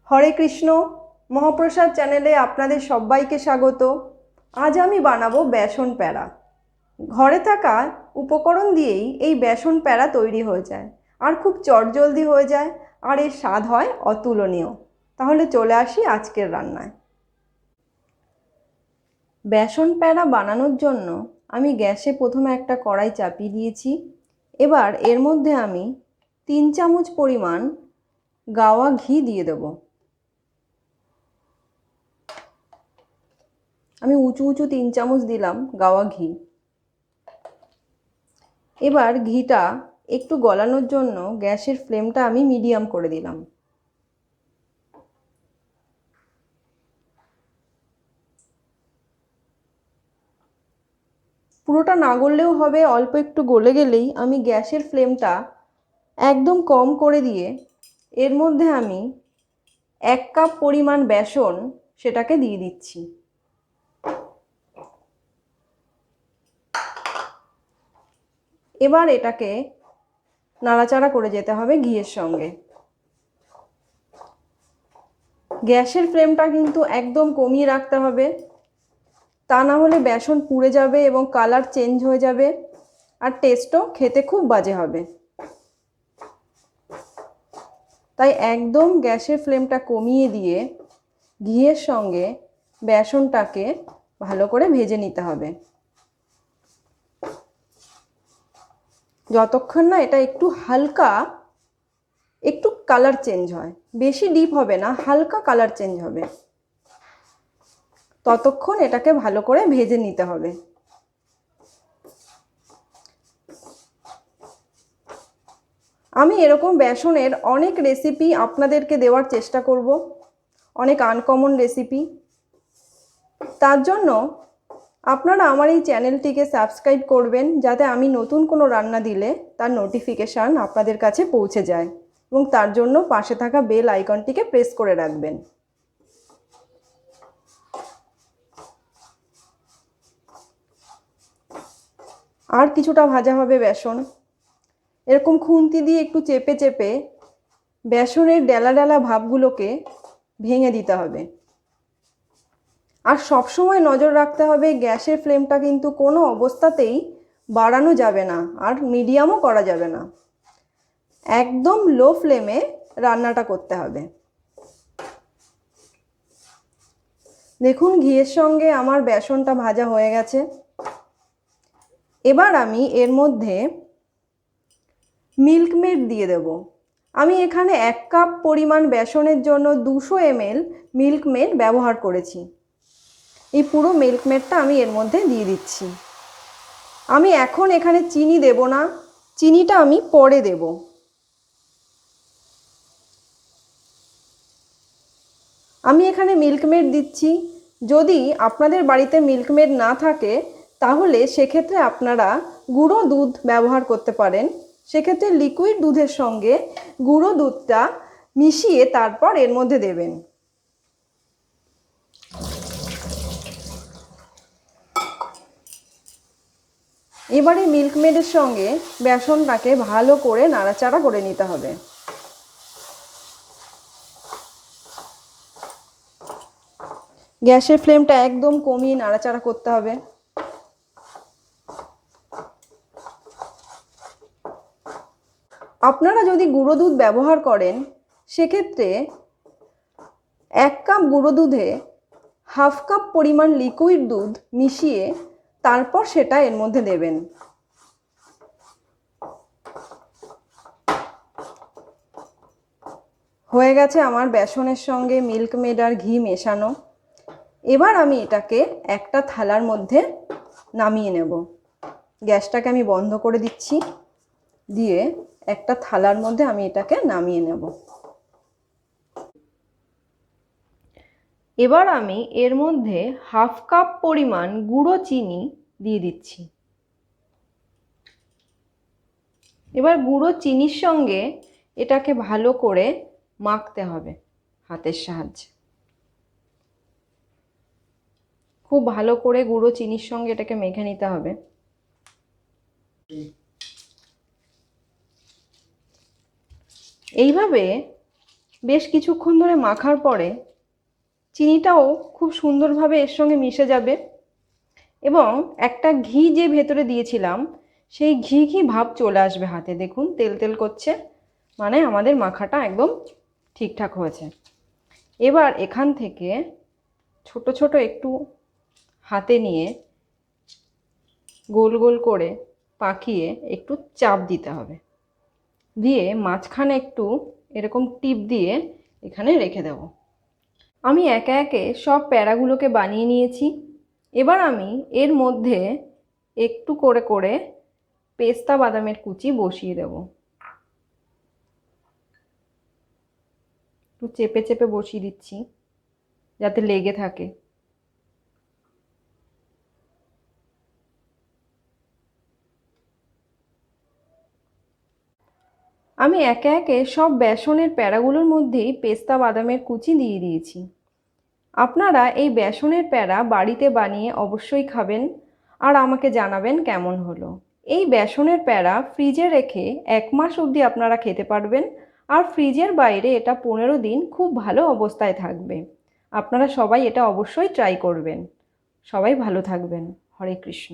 হরে কৃষ্ণ। মহাপ্রসাদ চ্যানেলে আপনাদের সবাইকে স্বাগত। আজ আমি বানাবো বেসন প্যাড়া। ঘরে থাকা উপকরণ দিয়েই এই বেসন প্যাড়া তৈরি হয়ে যায়, আর খুব চটজলদি হয়ে যায়, আর এর স্বাদ হয় অতুলনীয়। তাহলে চলে আসি আজকের রান্নায়। বেসন প্যাড়া বানানোর জন্য আমি গ্যাসে প্রথমে একটা কড়াই চাপিয়ে দিয়েছি। এবার এর মধ্যে আমি 3 চামচ পরিমাণ গাওয়া ঘি দিয়ে দেবো। আমি উঁচু 3 চামচ দিলাম গাওয়া ঘি। এবার ঘিটা একটু গলানোর জন্য গ্যাসের ফ্লেমটা আমি মিডিয়াম করে দিলাম। পুরোটা না গললেও হবে, অল্প একটু গলে গেলেই আমি গ্যাসের ফ্লেমটা একদম কম করে দিয়ে এর মধ্যে আমি 1 কাপ পরিমাণ বেসন সেটাকে দিয়ে দিচ্ছি। এবার এটাকে নাড়াচাড়া করে যেতে হবে ঘিয়ের সঙ্গে। গ্যাসের ফ্লেমটা কিন্তু একদম কমিয়ে রাখতে হবে, তা না হলে বেসন পুড়ে যাবে এবং কালার চেঞ্জ হয়ে যাবে, আর টেস্টও খেতে খুব বাজে হবে। তাই একদম গ্যাসের ফ্লেমটা কমিয়ে দিয়ে ঘিয়ের সঙ্গে বেসনটাকে ভালো করে ভেজে নিতে হবে, যতক্ষণ না এটা একটু হালকা একটু কালার চেঞ্জ হয়। বেশি ডিপ হবে না, হালকা কালার চেঞ্জ হবে, ততক্ষণ এটাকে ভালো করে ভেজে নিতে হবে। আমি এরকম বেসনের অনেক রেসিপি আপনাদেরকে দেওয়ার চেষ্টা করব, অনেক আনকমন রেসিপি। তার জন্য আপনারা আমার এই চ্যানেলটিকে সাবস্ক্রাইব করবেন, যাতে আমি নতুন কোনো রান্না দিলে তার নোটিফিকেশান আপনাদের কাছে পৌঁছে যায়, এবং তার জন্য পাশে থাকা বেল আইকনটিকে প্রেস করে রাখবেন। আর কিছুটা ভাজা হবে বেসন। এরকম খুন্তি দিয়ে একটু চেপে চেপে বেসনের ডেলা ডেলা ভাবগুলোকে ভেঙে দিতে হবে। আর সবসময় নজর রাখতে হবে গ্যাসের ফ্লেমটা কিন্তু কোনো অবস্থাতেই বাড়ানো যাবে না, আর মিডিয়ামও করা যাবে না। একদম লো ফ্লেমে রান্নাটা করতে হবে। দেখুন, ঘিয়ের সঙ্গে আমার বেসনটা ভাজা হয়ে গেছে। এবার আমি এর মধ্যে মিল্ক মেড দিয়ে দেব। আমি এখানে 1 কাপ পরিমাণ বেসনের জন্য 200 ml মিল্ক মেড ব্যবহার করেছি। এই পুরো মিল্ক মেডটা আমি এর মধ্যে দিয়ে দিচ্ছি। আমি এখন এখানে চিনি দেব না, চিনিটা আমি পরে দেব। আমি এখানে মিল্ক মেড দিচ্ছি। যদি আপনাদের বাড়িতে মিল্ক মেড না থাকে তাহলে সেক্ষেত্রে আপনারা গুঁড়ো দুধ ব্যবহার করতে পারেন। সেক্ষেত্রে লিকুইড দুধের সঙ্গে গুঁড়ো দুধটা মিশিয়ে তারপর এর মধ্যে দেবেন। এবারে মিল্ক মেডের সঙ্গে বেসনটাকে ভালো করে নাড়াচাড়া করে নিতে হবে। গ্যাসের ফ্লেমটা একদম কমিয়ে নাড়াচাড়া করতে হবে। আপনারা যদি গুঁড়ো দুধ ব্যবহার করেন সেক্ষেত্রে 1 কাপ গুঁড়ো দুধে 1/2 কাপ পরিমাণ লিকুইড দুধ মিশিয়ে তারপর সেটা এর মধ্যে দেবেন। হয়ে গেছে আমার বেসনের সঙ্গে মিল্ক মেড আর ঘি মেশানো। এবার আমি এটাকে একটা থালার মধ্যে নামিয়ে নেব। গ্যাসটাকে আমি বন্ধ করে দিচ্ছি, দিয়ে একটা থালার মধ্যে আমি এটাকে নামিয়ে নেব। এবার আমি এর মধ্যে 1/2 কাপ পরিমাণ গুঁড়ো চিনি দিয়ে দিচ্ছি। এবার গুঁড়ো চিনির সঙ্গে এটাকে ভালো করে মাখতে হবে হাতের সাহায্যে। খুব ভালো করে গুঁড়ো চিনির সঙ্গে এটাকে মেখে নিতে হবে। এইভাবে বেশ কিছুক্ষণ ধরে মাখার পরে চিনিটাও খুব সুন্দরভাবে এর সঙ্গে মিশে যাবে এবং একটা ঘি যে ভেতরে দিয়েছিলাম সেই ঘি ঘি ভাব চলে আসবে হাতে। দেখুন তেল তেল করছে, মানে আমাদের মাখাটা একদম ঠিকঠাক হয়েছে। এবার এখান থেকে ছোট ছোট একটু হাতে নিয়ে গোল গোল করে পাকিয়ে একটু চাপ দিতে হবে, দিয়ে মাঝখানে একটু এরকম টিপ দিয়ে এখানে রেখে দেব। আমি একে একে সব প্যাড়াগুলোকে বানিয়ে নিয়েছি। এবার আমি এর মধ্যে একটু করে করে পেস্তা বাদামের কুচি বসিয়ে দেব। একটু চেপে চেপে বসিয়ে দিচ্ছি যাতে লেগে থাকে। আমি একে একে সব বেসনের প্যাড়াগুলোর মধ্যেই পেস্তা বাদামের কুচি দিয়ে দিয়েছি। আপনারা এই বেসনের প্যাড়া বাড়িতে বানিয়ে অবশ্যই খাবেন আর আমাকে জানাবেন কেমন হলো। এই বেসনের প্যাড়া ফ্রিজে রেখে 1 মাস অবধি আপনারা খেতে পারবেন আর ফ্রিজের বাইরে এটা 15 দিন খুব ভালো অবস্থায় থাকবে। আপনারা সবাই এটা অবশ্যই ট্রাই করবেন। সবাই ভালো থাকবেন। হরে কৃষ্ণ।